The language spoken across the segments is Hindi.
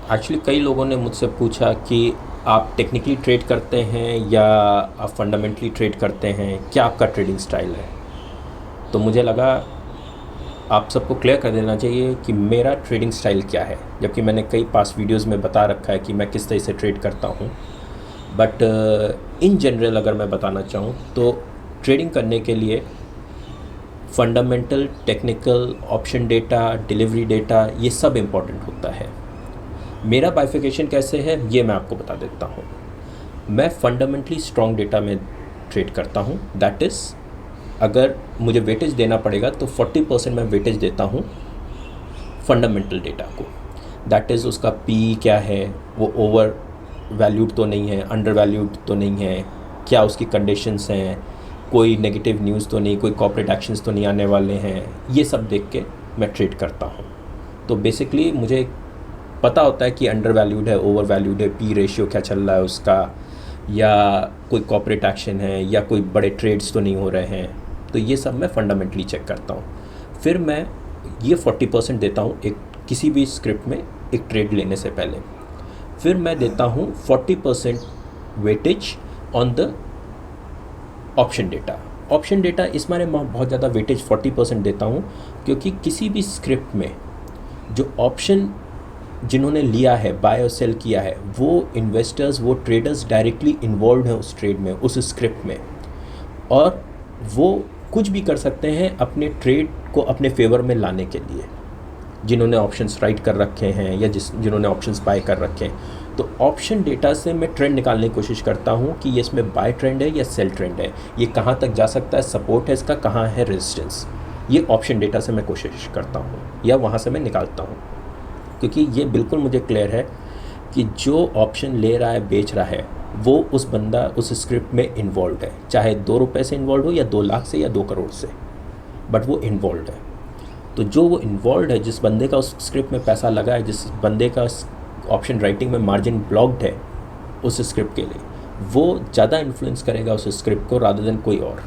एक्चुअली कई लोगों ने मुझसे पूछा कि आप टेक्निकली ट्रेड करते हैं या आप फंडामेंटली ट्रेड करते हैं, क्या आपका ट्रेडिंग स्टाइल है। तो मुझे लगा आप सबको क्लियर कर देना चाहिए कि मेरा ट्रेडिंग स्टाइल क्या है, जबकि मैंने कई पास्ट वीडियोस में बता रखा है कि मैं किस तरह से ट्रेड करता हूँ। बट इन जनरल अगर मैं बताना चाहूँ तो ट्रेडिंग करने के लिए fundamental, technical, option data, delivery data, ये सब इम्पॉर्टेंट होता है। मेरा बाइफिकेशन कैसे है ये मैं आपको बता देता हूँ। मैं फंडामेंटली स्ट्रॉन्ग डेटा में ट्रेड करता हूँ। दैट इज़, अगर मुझे वेटेज देना पड़ेगा तो 40% मैं वेटेज देता हूँ फंडामेंटल डेटा को। दैट इज़, उसका पी क्या है, वो ओवर वैल्यूड तो नहीं है, अंडर वैल्यूड तो नहीं है, क्या उसकी कंडीशंस हैं, कोई नेगेटिव न्यूज़ तो नहीं, कोई कॉर्पोरेट एक्शंस तो नहीं आने वाले हैं, ये सब देख के मैं ट्रेड करता हूँ। तो बेसिकली मुझे पता होता है कि अंडर वैल्यूड है, ओवर वैल्यूड है, पी रेशियो क्या चल रहा है उसका, या कोई कॉर्पोरेट एक्शन है, या कोई बड़े ट्रेड्स तो नहीं हो रहे हैं। तो ये सब मैं फंडामेंटली चेक करता हूँ। फिर मैं ये 40% देता हूँ एक किसी भी स्क्रिप्ट में एक ट्रेड लेने से पहले। फिर मैं देता हूँ 40% weightage on the option data. Option data इस मारे मैं बहुत ज़्यादा वेटेज 40% देता हूँ, क्योंकि किसी भी स्क्रिप्ट में जो ऑप्शन जिन्होंने लिया है, बाय और सेल किया है, वो इन्वेस्टर्स, वो ट्रेडर्स डायरेक्टली इन्वॉल्व हैं उस ट्रेड में, उस स्क्रिप्ट में, और वो कुछ भी कर सकते हैं अपने ट्रेड को अपने फेवर में लाने के लिए, जिन्होंने ऑप्शंस राइट कर रखे हैं या जिन्होंने ऑप्शंस बाय कर रखे हैं। तो ऑप्शन डेटा से मैं ट्रेंड निकालने की कोशिश करता हूँ कि ये इसमें बाय ट्रेंड है या सेल ट्रेंड है, ये कहाँ तक जा सकता है, सपोर्ट है इसका, कहाँ है रेजिस्टेंस। ये ऑप्शन डेटा से मैं कोशिश करता हूँ या वहाँ से मैं निकालता हूँ, क्योंकि ये बिल्कुल मुझे क्लियर है कि जो ऑप्शन ले रहा है, बेच रहा है, वो उस बंदा उस स्क्रिप्ट में इन्वॉल्व है, चाहे 2 रुपये से इन्वॉल्व हो या 2 लाख से या 2 करोड़ से, बट वो इन्वॉल्व है। तो जो वो इन्वॉल्व है, जिस बंदे का उस स्क्रिप्ट में पैसा लगा है, जिस बंदे का ऑप्शन राइटिंग में मार्जिन ब्लॉक्ड है उस स्क्रिप्ट के लिए, वो ज़्यादा इन्फ्लुएंस करेगा उस स्क्रिप्ट को रादर देन कोई और।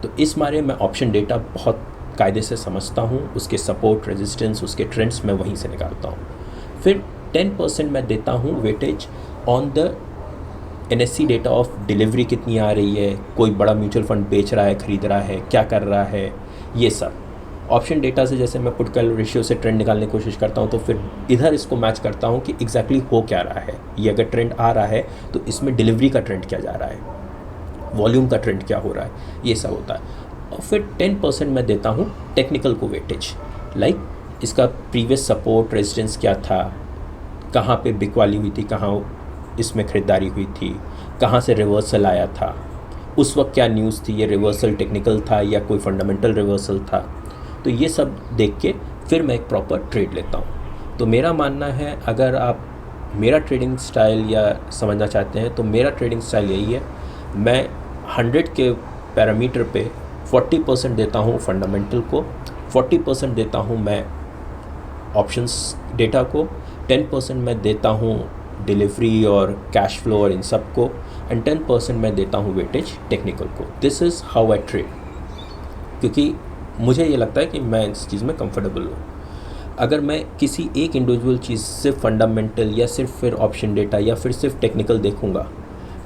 तो इस मारे मैं ऑप्शन डेटा बहुत कायदे से समझता हूँ, उसके सपोर्ट, रेजिस्टेंस, उसके ट्रेंड्स मैं वहीं से निकालता हूँ। फिर 10% मैं देता हूँ weightage on the NSC data of delivery, कितनी आ रही है, कोई बड़ा म्यूचुअल फंड बेच रहा है, ख़रीद रहा है, क्या कर रहा है, ये सब। ऑप्शन डेटा से जैसे मैं पुट कॉल रेशियो से ट्रेंड निकालने की कोशिश करता हूँ, तो फिर इधर इसको मैच करता हूँ कि एग्जैक्टली हो क्या रहा है। ये अगर ट्रेंड आ रहा है तो इसमें डिलीवरी का ट्रेंड क्या जा रहा है, वॉल्यूम का ट्रेंड क्या हो रहा है, ये सब होता है। और फिर 10% मैं देता हूँ टेक्निकल को वेटेज, लाइक इसका प्रीवियस सपोर्ट, रेजिस्टेंस क्या था, कहाँ पे बिकवाली हुई थी, कहाँ इसमें ख़रीदारी हुई थी, कहाँ से रिवर्सल आया था, उस वक्त क्या न्यूज़ थी, ये रिवर्सल टेक्निकल था या कोई फंडामेंटल रिवर्सल था। तो ये सब देख के फिर मैं एक प्रॉपर ट्रेड लेता हूँ। तो मेरा मानना है, अगर आप मेरा ट्रेडिंग स्टाइल या समझना चाहते हैं, तो मेरा ट्रेडिंग स्टाइल यही है। मैं 100 के पैरामीटर पे 40% देता हूँ फंडामेंटल को, 40% देता हूँ मैं ऑप्शंस डेटा को, 10% मैं देता हूँ डिलीवरी और कैश फ्लो और इन सब को, एंड 10% मैं देता हूँ वेटेज टेक्निकल को। This is how I trade, क्योंकि मुझे ये लगता है कि मैं इस चीज़ में कंफर्टेबल हूँ। अगर मैं किसी एक इंडिविजुअल चीज़ सिर्फ फंडामेंटल या सिर्फ फिर ऑप्शन डेटा या फिर सिर्फ टेक्निकल देखूँगा,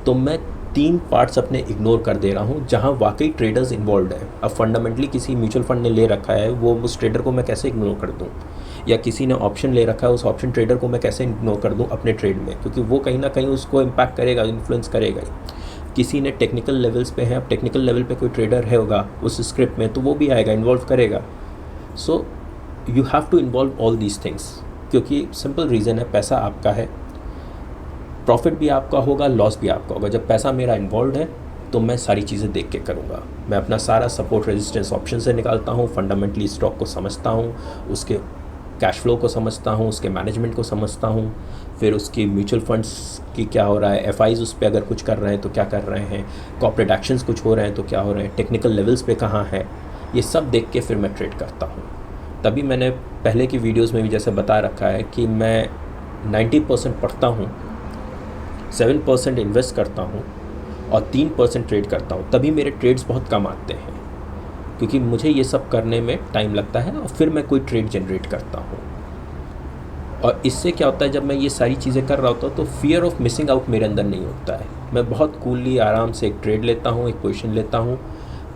तो मैं 3 पार्ट्स अपने इग्नोर कर दे रहा हूँ जहाँ वाकई ट्रेडर्स इन्वॉल्व है। अब फंडामेंटली किसी म्यूचुअल फंड ने ले रखा है, वो उस ट्रेडर को मैं कैसे इग्नोर कर दूँ, या किसी ने ऑप्शन ले रखा है, उस ऑप्शन ट्रेडर को मैं कैसे इग्नोर कर दूँ अपने ट्रेड में, क्योंकि वो कहीं ना कहीं उसको इम्पैक्ट करेगा, इन्फ्लुएंस करेगा ही। किसी ने टेक्निकल लेवल्स पे है, अब टेक्निकल लेवल पे कोई ट्रेडर है होगा उस स्क्रिप्ट में, तो वो भी आएगा, इन्वॉल्व करेगा। So you have to involve all these things, क्योंकि सिंपल रीज़न है, पैसा आपका है, प्रॉफिट भी आपका होगा, लॉस भी आपका होगा। जब पैसा मेरा इन्वॉल्व है तो मैं सारी चीज़ें देख के करूँगा। मैं अपना सारा सपोर्ट, रेजिस्टेंस ऑप्शन से निकालता हूँ, फंडामेंटली स्टॉक को समझता हूँ, उसके कैश फ्लो को समझता हूँ, उसके मैनेजमेंट को समझता हूँ, फिर उसकी म्यूचुअल फंड्स की क्या हो रहा है, एफआईज उस पर अगर कुछ कर रहे हैं तो क्या कर रहे हैं, कॉर्पोरेट एक्शंस कुछ हो रहे हैं तो क्या हो रहे हैं, टेक्निकल लेवल्स पे कहाँ है, ये सब देख के फिर मैं ट्रेड करता हूँ। तभी मैंने पहले की वीडियोस में भी जैसे बता रखा है कि मैं 90% पढ़ता हूँ, 7% इन्वेस्ट करता हूँ और 3% ट्रेड करता हूँ। तभी मेरे ट्रेड्स बहुत कम आते हैं, क्योंकि मुझे ये सब करने में टाइम लगता है और फिर मैं कोई ट्रेड जनरेट करता हूँ। और इससे क्या होता है, जब मैं ये सारी चीज़ें कर रहा होता हूँ तो फियर ऑफ मिसिंग आउट मेरे अंदर नहीं होता है। मैं बहुत कूलली आराम से एक ट्रेड लेता हूँ, एक पोजीशन लेता हूँ,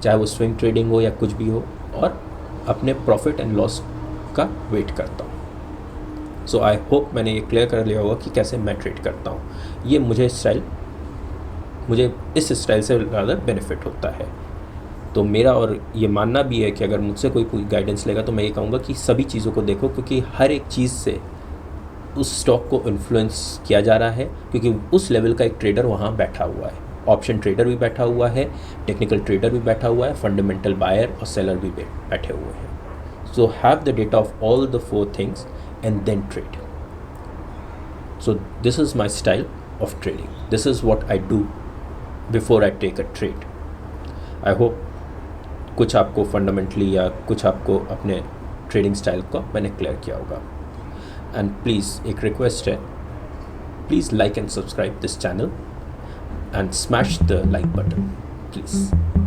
चाहे वो स्विंग ट्रेडिंग हो या कुछ भी हो, और अपने प्रॉफिट एंड लॉस का वेट करता हूँ। सो आई होप मैंने ये क्लियर कर लिया होगा कि कैसे मैं ट्रेड करता हूँ। ये मुझे इस स्टाइल से ज़्यादा बेनिफिट होता है। तो मेरा और ये मानना भी है कि अगर मुझसे कोई गाइडेंस लेगा तो मैं ये कहूँगा कि सभी चीज़ों को देखो, क्योंकि हर एक चीज़ से उस स्टॉक को इन्फ्लुएंस किया जा रहा है, क्योंकि उस लेवल का एक ट्रेडर वहाँ बैठा हुआ है। ऑप्शन ट्रेडर भी बैठा हुआ है, टेक्निकल ट्रेडर भी बैठा हुआ है, फंडामेंटल बायर और सेलर भी बैठे हुए हैं। So have the data of all the 4 things and then trade. So this is my style of trading, this is what I do before I take a trade. I hope कुछ आपको फंडामेंटली या कुछ आपको अपने ट्रेडिंग स्टाइल को मैंने क्लियर किया होगा। एंड प्लीज़ एक रिक्वेस्ट है, please like and subscribe this channel and smash the like button, please.